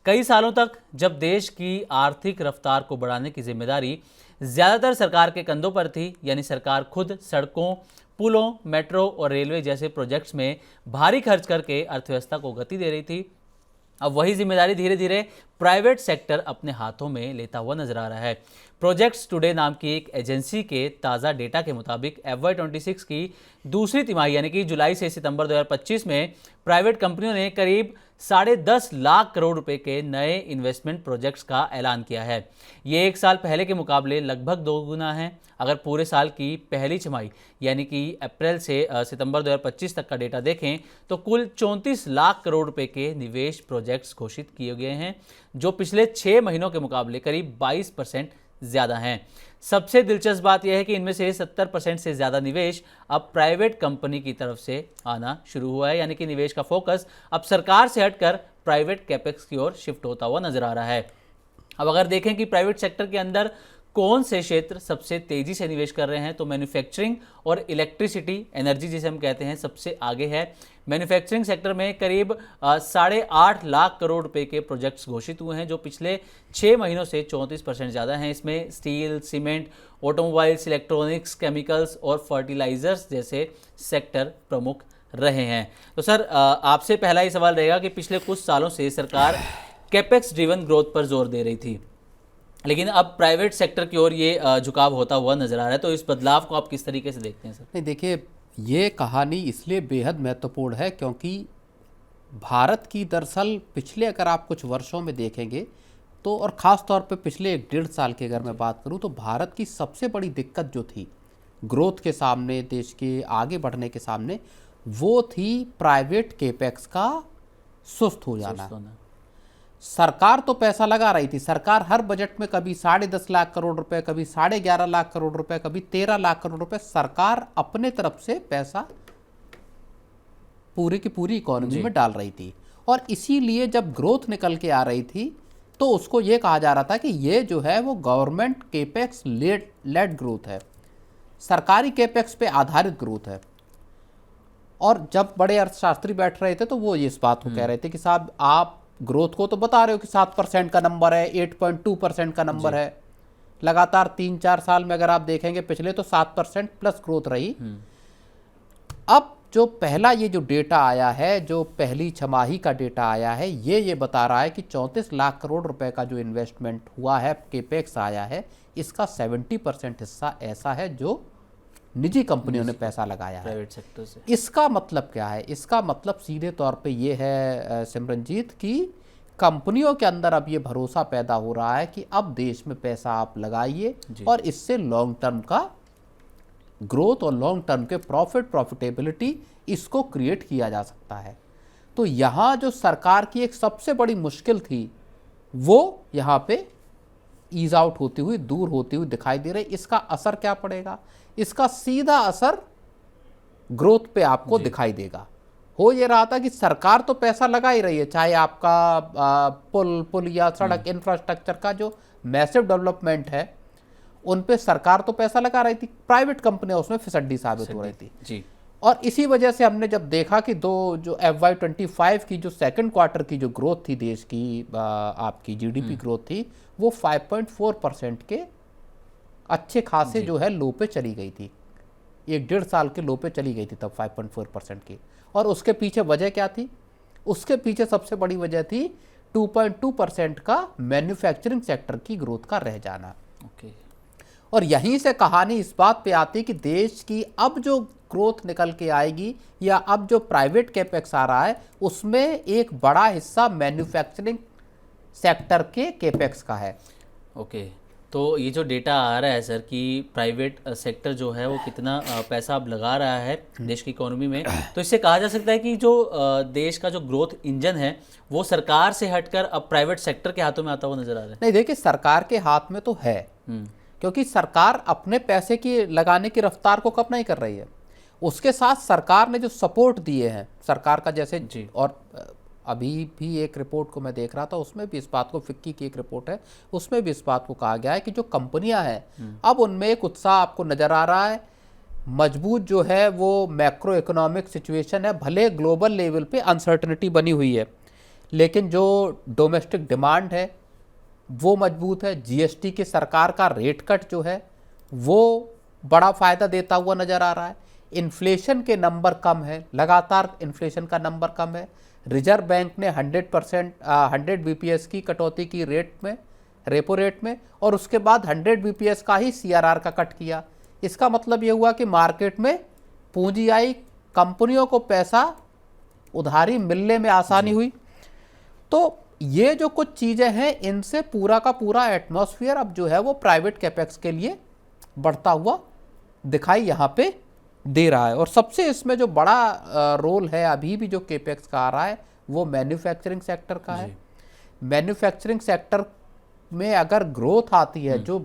कई सालों तक जब देश की आर्थिक रफ्तार को बढ़ाने की जिम्मेदारी ज़्यादातर सरकार के कंधों पर थी, यानी सरकार खुद सड़कों, पुलों, मेट्रो और रेलवे जैसे प्रोजेक्ट्स में भारी खर्च करके अर्थव्यवस्था को गति दे रही थी, अब वही जिम्मेदारी धीरे धीरे प्राइवेट सेक्टर अपने हाथों में लेता हुआ नजर आ रहा है। प्रोजेक्ट्स टुडे नाम की एक एजेंसी के ताज़ा डेटा के मुताबिक FY26 की दूसरी तिमाही यानी कि जुलाई से सितंबर 2025 में प्राइवेट कंपनियों ने करीब 10.5 लाख करोड़ रुपए के नए इन्वेस्टमेंट प्रोजेक्ट्स का ऐलान किया है। ये एक साल पहले के मुकाबले लगभग 2 गुना है। अगर पूरे साल की पहली छमाही यानी कि अप्रैल से सितंबर 2025 तक का डेटा देखें तो कुल 34 लाख करोड़ रुपए के निवेश प्रोजेक्ट्स घोषित किए गए हैं, जो पिछले 6 महीनों के मुकाबले करीब 22% ज़्यादा हैं। सबसे दिलचस्प बात यह है कि इनमें से 70% से ज़्यादा निवेश अब प्राइवेट कंपनी की तरफ से आना शुरू हुआ है, यानी कि निवेश का फोकस अब सरकार से हटकर प्राइवेट कैपेक्स की ओर शिफ्ट होता हुआ नजर आ रहा है। अब अगर देखें कि प्राइवेट सेक्टर के अंदर कौन से क्षेत्र सबसे तेजी से निवेश कर रहे हैं, तो मैन्युफैक्चरिंग और इलेक्ट्रिसिटी एनर्जी जिसे हम कहते हैं सबसे आगे है। मैन्युफैक्चरिंग सेक्टर में करीब 8.5 लाख करोड़ रुपए के प्रोजेक्ट्स घोषित हुए हैं, जो पिछले 6 महीनों से 34% ज़्यादा हैं। इसमें steel, cement, automobiles, electronics, chemicals और फर्टिलाइजर्स जैसे सेक्टर प्रमुख रहे हैं। तो सर, आपसे पहला ही सवाल रहेगा कि पिछले कुछ सालों से सरकार कैपेक्स ड्रिवन ग्रोथ पर जोर दे रही थी, लेकिन अब प्राइवेट सेक्टर की ओर ये झुकाव होता हुआ नजर आ रहा है, तो इस बदलाव को आप किस तरीके से देखते हैं सर? नहीं, देखिए, ये कहानी इसलिए बेहद महत्वपूर्ण है क्योंकि भारत की दरअसल पिछले अगर आप कुछ वर्षों में देखेंगे तो, और ख़ास तौर पे पिछले 1.5 साल की अगर मैं बात करूं, तो भारत की सबसे बड़ी दिक्कत जो थी ग्रोथ के सामने, देश के आगे बढ़ने के सामने, वो थी प्राइवेट केपेक्स का सुस्त हो जाना। सरकार तो पैसा लगा रही थी, सरकार हर बजट में कभी 10.5 लाख करोड़ रुपए, कभी 11.5 लाख करोड़ रुपए, कभी 13 लाख करोड़ रुपए सरकार अपने तरफ से पैसा पूरी की पूरी इकोनॉमी में डाल रही थी। और इसीलिए जब ग्रोथ निकल के आ रही थी तो उसको ये कहा जा रहा था कि ये जो है वो गवर्नमेंट केपेक्स लेड ग्रोथ है, सरकारी केपेक्स पे आधारित ग्रोथ है। और जब बड़े अर्थशास्त्री बैठ रहे थे तो वो इस बात को कह रहे थे कि साहब, आप ग्रोथ को तो बता रहे हो कि 7% का नंबर है, 8.2% का नंबर है, लगातार 3-4 साल में अगर आप देखेंगे पिछले, तो 7% प्लस ग्रोथ रही। अब जो पहला ये जो डेटा आया है, जो पहली छमाही का डेटा आया है, ये बता रहा है कि 34 लाख करोड़ रुपए का जो इन्वेस्टमेंट हुआ है, केपेक्स आया है, इसका 70% हिस्सा ऐसा है जो निजी कंपनियों ने पैसा लगाया है प्राइवेट सेक्टर से। इसका मतलब क्या है? इसका मतलब सीधे तौर पे ये है सिमरनजीत, कि कंपनियों के अंदर अब ये भरोसा पैदा हो रहा है कि अब देश में पैसा आप लगाइए और इससे लॉन्ग टर्म का ग्रोथ और लॉन्ग टर्म के प्रॉफिटेबिलिटी इसको क्रिएट किया जा सकता है। तो यहाँ जो सरकार की एक सबसे बड़ी मुश्किल थी वो यहाँ पे ईज आउट होती हुई, दूर होती हुई दिखाई दे रही। इसका असर क्या पड़ेगा? इसका सीधा असर ग्रोथ पे आपको दिखाई देगा। हो ये रहा था कि सरकार तो पैसा लगा ही रही है, चाहे आपका पुल या सड़क इंफ्रास्ट्रक्चर का जो मैसिव डेवलपमेंट है उन पे सरकार तो पैसा लगा रही थी, प्राइवेट कंपनियां उसमें फिसड्डी साबित हो रही थी जी। और इसी वजह से हमने जब देखा कि जो FY25 की जो सेकंड क्वार्टर की जो ग्रोथ थी देश की, आपकी GDP ग्रोथ थी, वो 5.4% के अच्छे खासे जो है लो पे चली गई थी। 1.5 साल के लो पे चली गई थी तब 5.4% की। और उसके पीछे वजह क्या थी? उसके पीछे सबसे बड़ी वजह थी 2.2% का मैन्युफैक्चरिंग सेक्टर की ग्रोथ का रह जाना। और यहीं से कहानी इस बात पे आती है कि देश की अब जो ग्रोथ निकल के आएगी या अब जो प्राइवेट कैपेक्स आ रहा है उसमें एक बड़ा हिस्सा मैन्युफैक्चरिंग सेक्टर के कैपेक्स का है। तो ये जो डेटा आ रहा है सर कि प्राइवेट सेक्टर जो है वो कितना पैसा अब लगा रहा है देश की इकोनॉमी में, तो इससे कहा जा सकता है कि जो देश का जो ग्रोथ इंजन है वो सरकार से हटकर अब प्राइवेट सेक्टर के हाथों में आता हुआ नजर आ रहा है। नहीं, देखिए, सरकार के हाथ में तो है, क्योंकि सरकार अपने पैसे की लगाने की रफ्तार को कम नहीं कर रही है। उसके साथ सरकार ने जो सपोर्ट दिए हैं, सरकार का जैसे, और अभी भी एक रिपोर्ट को मैं देख रहा था, उसमें भी इस बात को, फिक्की की एक रिपोर्ट है, उसमें भी इस बात को कहा गया है कि जो कंपनियां हैं अब उनमें एक उत्साह आपको नजर आ रहा है। मजबूत जो है वो मैक्रो इकोनॉमिक सिचुएशन है, भले ग्लोबल लेवल पे अनसर्टनिटी बनी हुई है, लेकिन जो डोमेस्टिक डिमांड है वो मजबूत है। जीएसटी के सरकार का रेट कट जो है वो बड़ा फायदा देता हुआ नजर आ रहा है। इन्फ्लेशन के नंबर कम है, लगातार इन्फ्लेशन का नंबर कम है। रिजर्व बैंक ने 100 बीपीएस की कटौती की रेट में, रेपो रेट में, और उसके बाद 100 बीपीएस का ही सीआरआर का कट किया। इसका मतलब ये हुआ कि मार्केट में पूंजी आई, कंपनियों को पैसा उधारी मिलने में आसानी हुई। तो ये जो कुछ चीजें हैं, इनसे पूरा का पूरा एटमॉस्फेयर अब जो है वो प्राइवेट कैपेक्स के लिए बढ़ता हुआ दिखाई यहाँ पे दे रहा है। और सबसे इसमें जो बड़ा रोल है अभी भी जो कैपेक्स का आ रहा है वो मैन्युफैक्चरिंग सेक्टर का है। मैन्युफैक्चरिंग सेक्टर में अगर ग्रोथ आती है, जो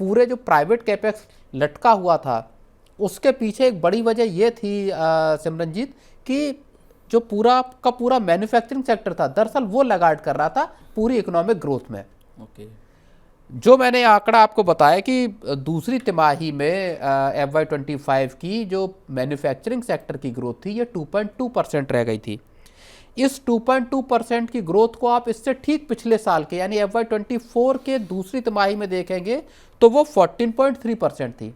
पूरे जो प्राइवेट कैपेक्स लटका हुआ था उसके पीछे एक बड़ी वजह ये थी सिमरनजीत कि जो पूरा का पूरा मैन्युफैक्चरिंग सेक्टर था दरअसल वो लगाड कर रहा था पूरी इकोनॉमिक ग्रोथ में। जो मैंने आंकड़ा आपको बताया कि दूसरी तिमाही में FY25 की जो मैन्युफैक्चरिंग सेक्टर की ग्रोथ थी ये 2.2% रह गई थी। इस 2.2% की ग्रोथ को आप इससे ठीक पिछले साल के यानी FY24 के दूसरी तिमाही में देखेंगे तो वो 14.3% थी।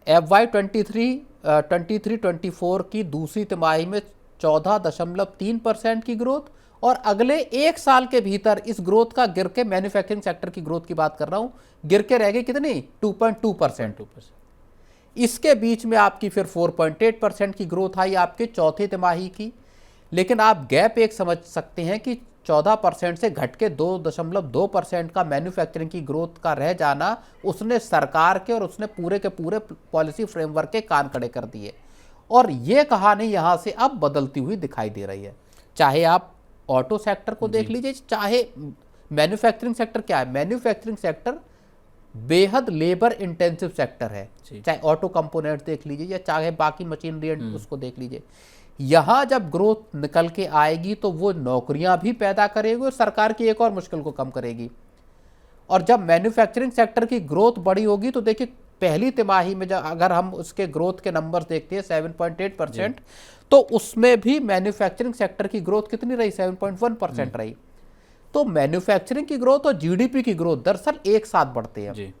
FY23-24 की दूसरी तिमाही में 14.3% की ग्रोथ, और अगले एक साल के भीतर इस ग्रोथ का गिर के, मैन्युफैक्चरिंग सेक्टर की ग्रोथ की बात कर रहा हूं, गिर के रह गई कितनी 2.2%। इसके बीच में आपकी फिर 4.8% की ग्रोथ आई आपके चौथी तिमाही की। लेकिन आप गैप एक समझ सकते हैं कि 14% से घट के 2.2% का मैन्युफैक्चरिंग की ग्रोथ का रह जाना उसने सरकार के और उसने पूरे के पूरे पॉलिसी फ्रेमवर्क के कान खड़े कर दिए। और ये कहानी यहाँ से अब बदलती हुई दिखाई दे रही है। चाहे आप ऑटो सेक्टर को देख लीजिए, चाहे मैन्युफैक्चरिंग सेक्टर। क्या है मैन्युफैक्चरिंग सेक्टर? बेहद लेबर इंटेंसिव सेक्टर है। चाहे ऑटो कंपोनेंट देख लीजिए या चाहे बाकी मशीनरी उसको देख लीजिए। यहां जब ग्रोथ निकल के आएगी तो वो नौकरियां भी पैदा करेगी और सरकार की एक और मुश्किल को कम करेगी। और जब मैन्युफैक्चरिंग सेक्टर की ग्रोथ बड़ी होगी तो देखिए पहली तिमाही में जब अगर हम उसके ग्रोथ के नंबर देखते हैं 7.8%, तो उसमें भी मैन्युफैक्चरिंग सेक्टर की ग्रोथ कितनी रही? 7.1% रही। तो मैन्युफैक्चरिंग की ग्रोथ और जीडीपी की ग्रोथ दरअसल एक साथ बढ़ते हैं।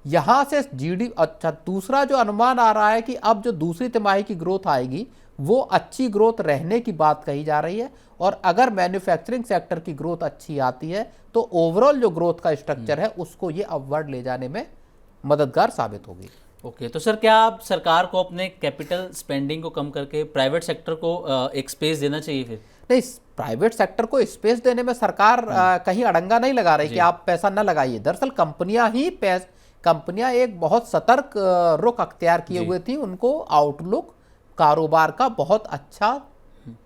यहां से जीडीपी, अच्छा, दूसरा जो अनुमान आ रहा है कि अब जो दूसरी तिमाही की ग्रोथ आएगी वो अच्छी ग्रोथ रहने की बात कही जा रही है। और अगर मैन्युफैक्चरिंग सेक्टर की ग्रोथ अच्छी आती है तो ओवरऑल जो ग्रोथ का स्ट्रक्चर है उसको ये अपवर्ड ले जाने में मददगार साबित होगी। ओके, तो सर क्या आप सरकार को अपने कैपिटल स्पेंडिंग को कम करके प्राइवेट सेक्टर को एक स्पेस देना चाहिए? फिर नहीं, प्राइवेट सेक्टर को स्पेस देने में सरकार कहीं अड़ंगा नहीं लगा रही कि आप पैसा न लगाइए। दरअसल कंपनियां एक बहुत सतर्क रुख अख्तियार किए हुए थी। उनको आउटलुक कारोबार का बहुत अच्छा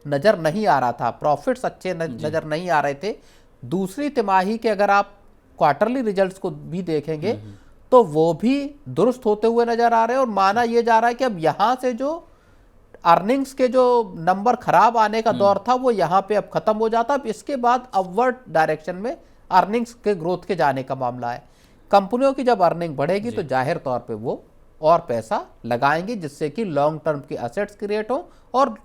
नजर नहीं आ रहा था, प्रॉफिट्स अच्छे नजर नहीं आ रहे थे। दूसरी तिमाही के अगर आप क्वार्टरली रिजल्ट्स को भी देखेंगे तो वो भी दुरुस्त होते हुए नजर आ रहे हैं। और माना यह जा रहा है कि अब यहां से जो अर्निंग्स के जो नंबर खराब आने का दौर था वो यहां पे अब खत्म हो जाता। अब इसके बाद अपवर्ड डायरेक्शन में अर्निंग्स के ग्रोथ के जाने का मामला है। कंपनियों की जब अर्निंग बढ़ेगी तो जाहिर तौर पे वो और पैसा लगाएंगे जिससे कि लॉन्ग टर्म की एसेट्स क्रिएट हो और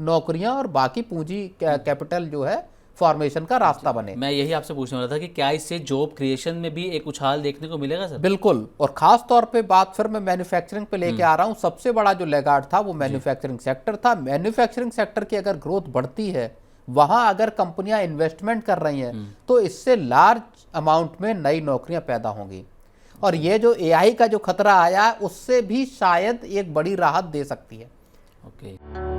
नौकरियां और बाकी पूंजी कैपिटल जो है फॉर्मेशन का रास्ता बने। मैं यही आपसे पूछने वाला था कि क्या इससे जॉब क्रिएशन में भी एक उछाल देखने को मिलेगा सर? बिल्कुल, और खास तौर पे बात फिर मैं मैन्युफैक्चरिंग पे लेके आ रहा हूं। सबसे बड़ा जो लेगार्ड था वो मैन्युफैक्चरिंग सेक्टर था। मैन्युफैक्चरिंग सेक्टर की अगर ग्रोथ बढ़ती है, वहां अगर कंपनियां इन्वेस्टमेंट कर रही हैं तो इससे लार्ज अमाउंट में नई नौकरियां पैदा होंगी। और ये जो AI का जो खतरा आया उससे भी शायद एक बड़ी राहत दे सकती है। ओके।